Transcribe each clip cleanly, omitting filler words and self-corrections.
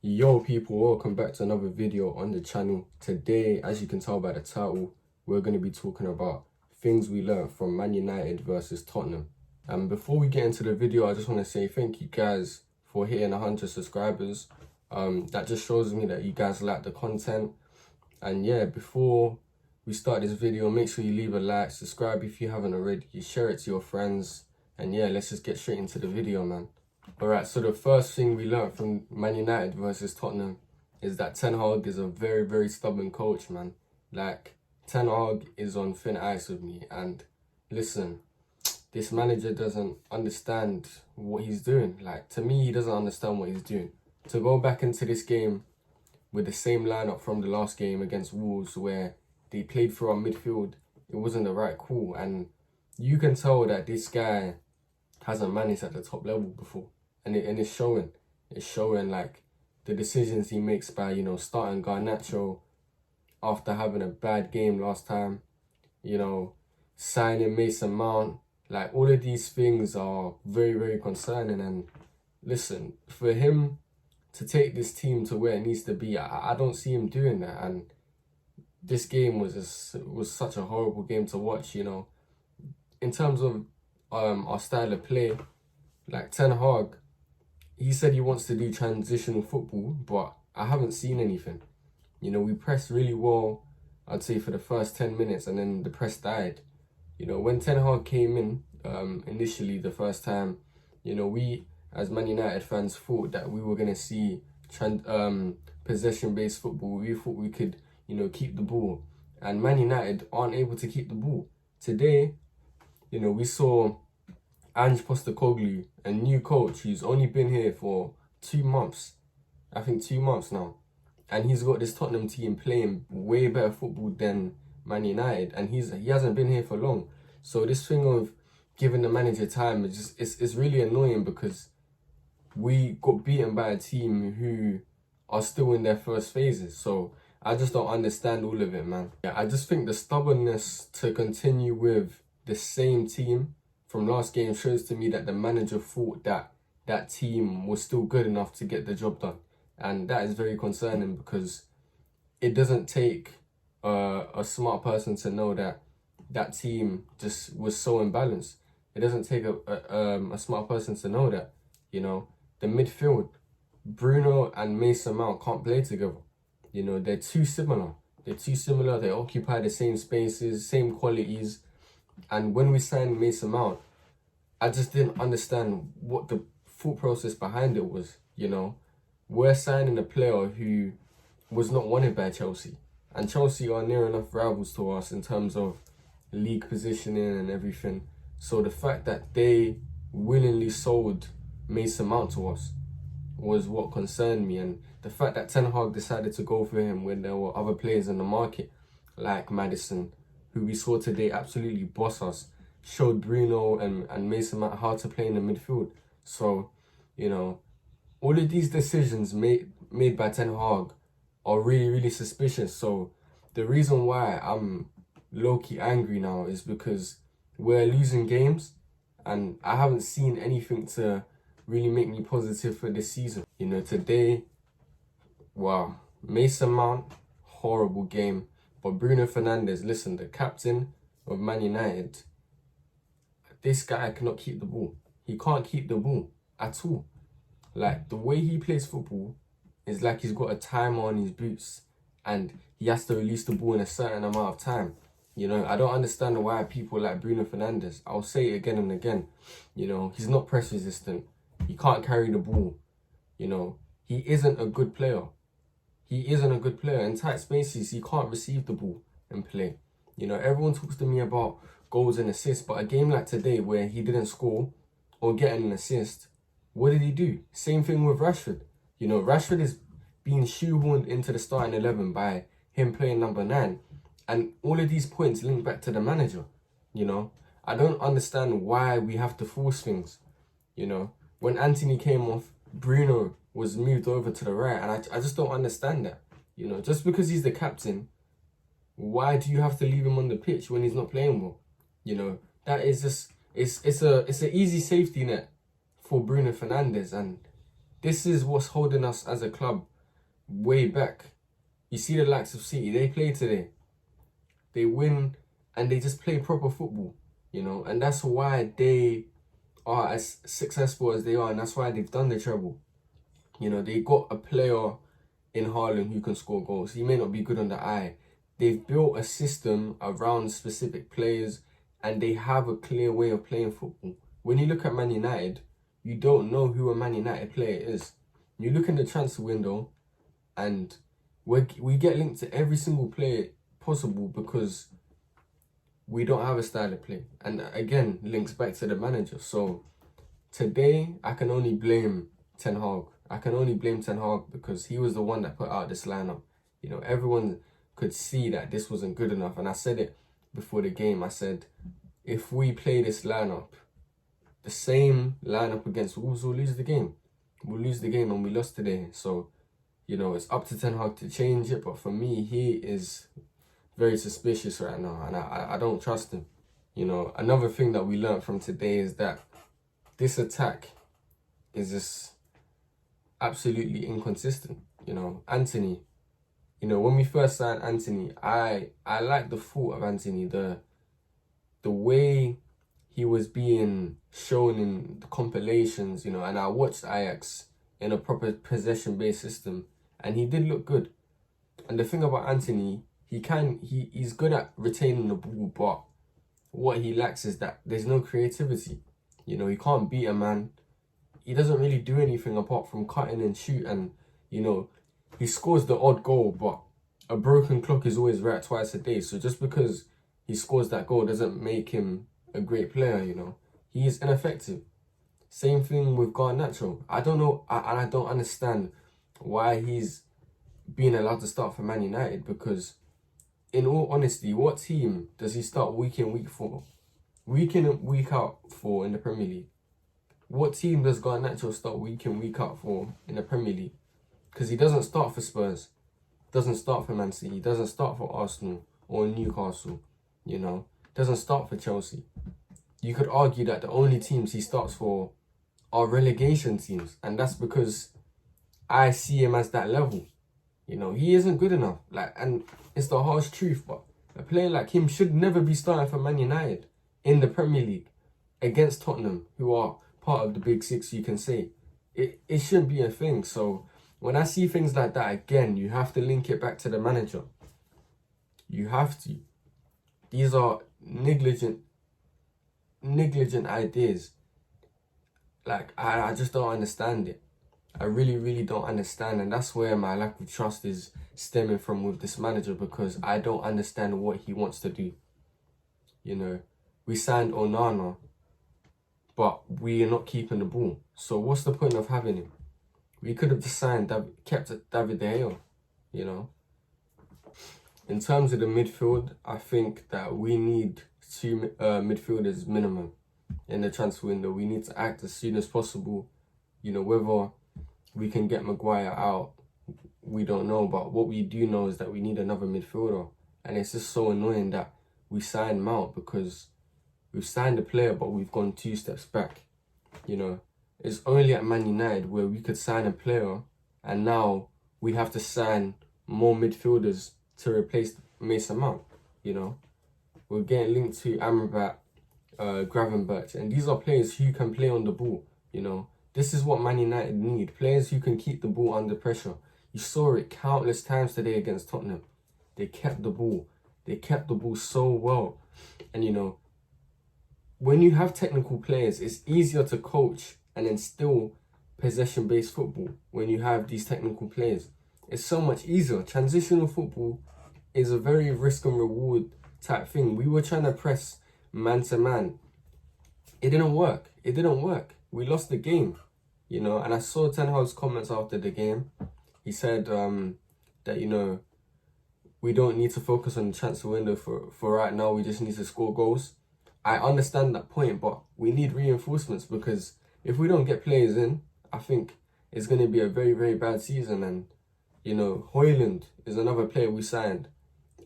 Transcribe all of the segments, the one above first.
Yo people, welcome back to another video on the channel. Today, as you can tell by the title, we're going to be talking about things we learned from Man United versus Tottenham. And before we get into the video, I just want to say thank you guys for hitting 100 subscribers. That just shows me that you guys like the content. And yeah, before we start this video, make sure you leave a like, subscribe if you haven't already, share it to your friends. And yeah, let's just get straight into the video, man. Alright, so the first thing we learned from Man United versus Tottenham is that Ten Hag is a very, very stubborn coach, man. Like, Ten Hag is on thin ice with me. And listen, this manager doesn't understand what he's doing. Like, to me, he doesn't understand what he's doing. To go back into this game with the same lineup from the last game against Wolves where they played through our midfield, it wasn't the right call. And you can tell that this guy hasn't managed at the top level before. And it's showing. It's showing, like, the decisions he makes by, starting Garnacho after having a bad game last time, signing Mason Mount. Like, all of these things are very, very concerning. And listen, for him to take this team to where it needs to be, I don't see him doing that. And this game was such a horrible game to watch, In terms of our style of play, like Ten Hag, he said he wants to do transitional football, but I haven't seen anything. We pressed really well, I'd say, for the first 10 minutes, and then the press died. When Ten Hag came in initially the first time, we as Man United fans thought that we were going to see possession-based football. We thought we could, keep the ball. And Man United aren't able to keep the ball. Today, we saw Ange Postecoglou, a new coach who's only been here for 2 months. I think 2 months now. And he's got this Tottenham team playing way better football than Man United. And he hasn't been here for long. So this thing of giving the manager time is it's really annoying, because we got beaten by a team who are still in their first phases. So I just don't understand all of it, man. Yeah, I just think the stubbornness to continue with the same team from last game shows to me that the manager thought that that team was still good enough to get the job done. And that is very concerning, because it doesn't take a smart person to know that that team just was so imbalanced. It doesn't take a smart person to know that, the midfield, Bruno and Mason Mount can't play together. They're too similar. They occupy the same spaces, same qualities. And when we signed Mason Mount, I just didn't understand what the thought process behind it was, We're signing a player who was not wanted by Chelsea. And Chelsea are near enough rivals to us in terms of league positioning and everything. So the fact that they willingly sold Mason Mount to us was what concerned me. And the fact that Ten Hag decided to go for him when there were other players in the market, like Maddison, who we saw today absolutely boss us, showed Bruno and Mason Mount how to play in the midfield. So, all of these decisions made by Ten Hag are really, really suspicious. So the reason why I'm low-key angry now is because we're losing games, and I haven't seen anything to really make me positive for this season. Today, wow, Mason Mount, horrible game. But Bruno Fernandes, listen, the captain of Man United, this guy cannot keep the ball. He can't keep the ball at all. Like, the way he plays football is like he's got a timer on his boots and he has to release the ball in a certain amount of time. I don't understand why people like Bruno Fernandes, I'll say it again and again, he's not press resistant. He can't carry the ball. He isn't a good player. He isn't a good player. In tight spaces, he can't receive the ball and play. Everyone talks to me about goals and assists, but a game like today where he didn't score or get an assist, what did he do? Same thing with Rashford. Rashford is being shoehorned into the starting 11 by him playing number 9. And all of these points link back to the manager. I don't understand why we have to force things. When Anthony came off, Bruno was moved over to the right, and I just don't understand that. Just because he's the captain, why do you have to leave him on the pitch when he's not playing well? That is just it's an easy safety net for Bruno Fernandes, and this is what's holding us as a club way back. You see the likes of City, they play today. They win and they just play proper football, you know, and that's why they are as successful as they are, and that's why they've done the treble. You know, they got a player in Haaland who can score goals. He may not be good on the eye. They've built a system around specific players and they have a clear way of playing football. When you look at Man United, you don't know who a Man United player is. You look in the transfer window and we get linked to every single player possible because we don't have a style of play. And again, links back to the manager. So today, I can only blame Ten Hag. I can only blame Ten Hag because he was the one that put out this lineup. You know, everyone could see that this wasn't good enough. And I said it before the game. I said, if we play this lineup, the same lineup against Wolves, we'll lose the game. We'll lose the game, and we lost today. So, you know, it's up to Ten Hag to change it. But for me, he is very suspicious right now, and I don't trust him. You know, another thing that we learned from today is that this attack is just absolutely inconsistent. You know, Anthony, you know, when we first signed Anthony, I like the thought of Anthony, the way he was being shown in the compilations, you know, and I watched Ajax in a proper possession-based system, and he did look good. And the thing about Anthony, he's good at retaining the ball, but what he lacks is that there's no creativity. You know, he can't beat a man. He doesn't really do anything apart from cutting and shoot, and, you know, he scores the odd goal, but a broken clock is always right twice a day. So just because he scores that goal doesn't make him a great player, you know. He is ineffective. Same thing with Garnacho. I don't know, and I don't understand why he's being allowed to start for Man United, because in all honesty, what team does he start week in, week out for in the Premier League? What team does Garnacho start week in, week out for in the Premier League? Because he doesn't start for Spurs, doesn't start for Man City, doesn't start for Arsenal or Newcastle, you know, doesn't start for Chelsea. You could argue that the only teams he starts for are relegation teams, and that's because I see him as that level. You know, he isn't good enough. And it's the harsh truth, but a player like him should never be starting for Man United in the Premier League against Tottenham, who are part of the Big Six, you can say. It shouldn't be a thing. So when I see things like that, again, you have to link it back to the manager. You have to. These are negligent ideas. I just don't understand it. I really, really don't understand. And that's where my lack of trust is stemming from with this manager, because I don't understand what he wants to do. You know, we signed Onana, but we are not keeping the ball. So what's the point of having him? We could have just kept David De Gea, you know. In terms of the midfield, I think that we need 2 midfielders minimum in the transfer window. We need to act as soon as possible. You know, whether we can get Maguire out, we don't know. But what we do know is that we need another midfielder. And it's just so annoying that we signed Mount, because we've signed a player, but we've gone 2 steps back. You know, it's only at Man United where we could sign a player, and now we have to sign more midfielders to replace Mason Mount. You know, we're getting linked to Amrabat, Gravenberch, and these are players who can play on the ball. You know, this is what Man United need, players who can keep the ball under pressure. You saw it countless times today against Tottenham. They kept the ball. They kept the ball so well. And, you know, when you have technical players, it's easier to coach and instill possession-based football when you have these technical players. It's so much easier. Transitional football is a very risk and reward type thing. We were trying to press man to man. It didn't work. We lost the game, you know. And I saw Ten Hag's comments after the game. He said that, you know, we don't need to focus on the transfer window for right now. We just need to score goals. I understand that point, but we need reinforcements, because if we don't get players in, I think it's going to be a very, very bad season. And, you know, Højlund is another player we signed,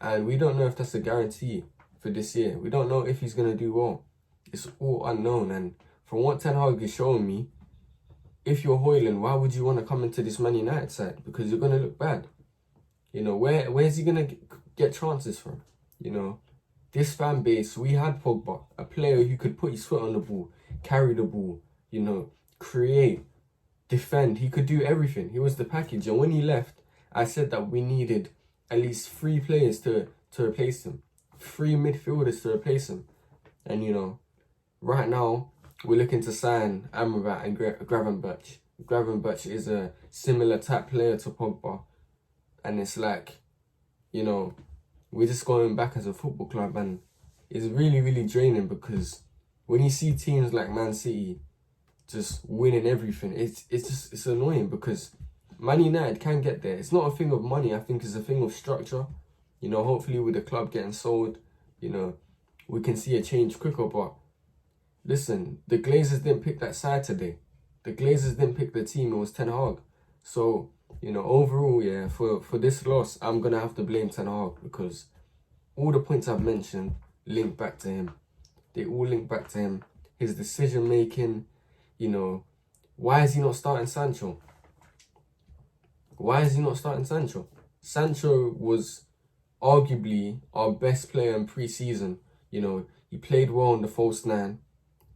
and we don't know if that's a guarantee for this year. We don't know if he's going to do well. It's all unknown. And from what Ten Hag is showing me, if you're Hoyland, why would you want to come into this Man United side? Because you're gonna look bad. You know, where's he gonna get chances from? You know, this fan base, we had Pogba, a player who could put his foot on the ball, carry the ball, you know, create, defend. He could do everything. He was the package. And when he left, I said that we needed at least 3 players to replace him, 3 midfielders to replace him. And you know, right now we're looking to sign Amrabat and Gravenberch. Gravenberch is a similar type player to Pogba, and it's like, you know, we're just going back as a football club, and it's really, really draining because when you see teams like Man City just winning everything, it's annoying because Man United can get there. It's not a thing of money. I think it's a thing of structure. You know, hopefully with the club getting sold, you know, we can see a change quicker. But listen, the Glazers didn't pick that side today. The Glazers didn't pick the team. It was Ten Hag. So, you know, overall, yeah, for this loss, I'm going to have to blame Ten Hag because all the points I've mentioned link back to him. They all link back to him. His decision making, you know, why is he not starting Sancho? Why is he not starting Sancho? Sancho was arguably our best player in pre-season. You know, he played well in the false 9.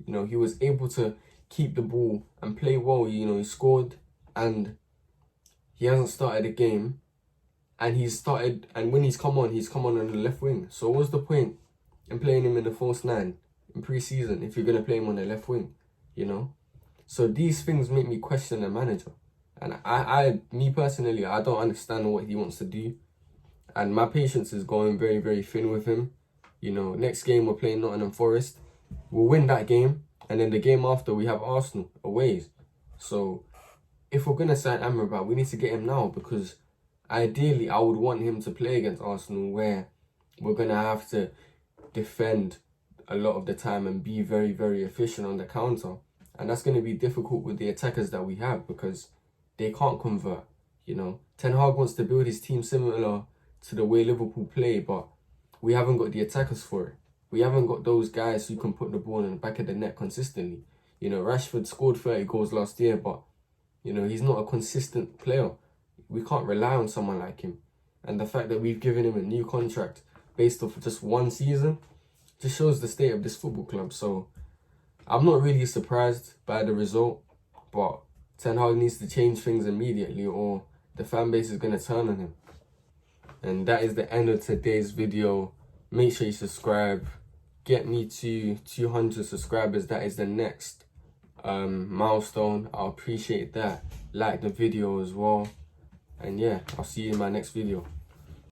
You know, he was able to keep the ball and play well. You know, he scored and he hasn't started a game. And when he's come on the left wing. So what's the point in playing him in the false 9 in pre-season if you're going to play him on the left wing, you know? So these things make me question the manager. And me personally, I don't understand what he wants to do. And my patience is going very, very thin with him. You know, next game we're playing Nottingham Forest. We'll win that game. And then the game after we have Arsenal away. So if we're going to sign Amrabat, we need to get him now because ideally I would want him to play against Arsenal where we're going to have to defend a lot of the time and be very, very efficient on the counter. And that's going to be difficult with the attackers that we have because they can't convert, you know. Ten Hag wants to build his team similar to the way Liverpool play, but we haven't got the attackers for it. We haven't got those guys who can put the ball in the back of the net consistently. You know, Rashford scored 30 goals last year, but, you know, he's not a consistent player. We can't rely on someone like him. And the fact that we've given him a new contract based off of just 1 season just shows the state of this football club. So I'm not really surprised by the result, but Ten Hag needs to change things immediately or the fan base is going to turn on him. And that is the end of today's video. Make sure you subscribe. Get me to 200 subscribers. That is the next milestone. I'll appreciate that. Like the video as well. And yeah, I'll see you in my next video.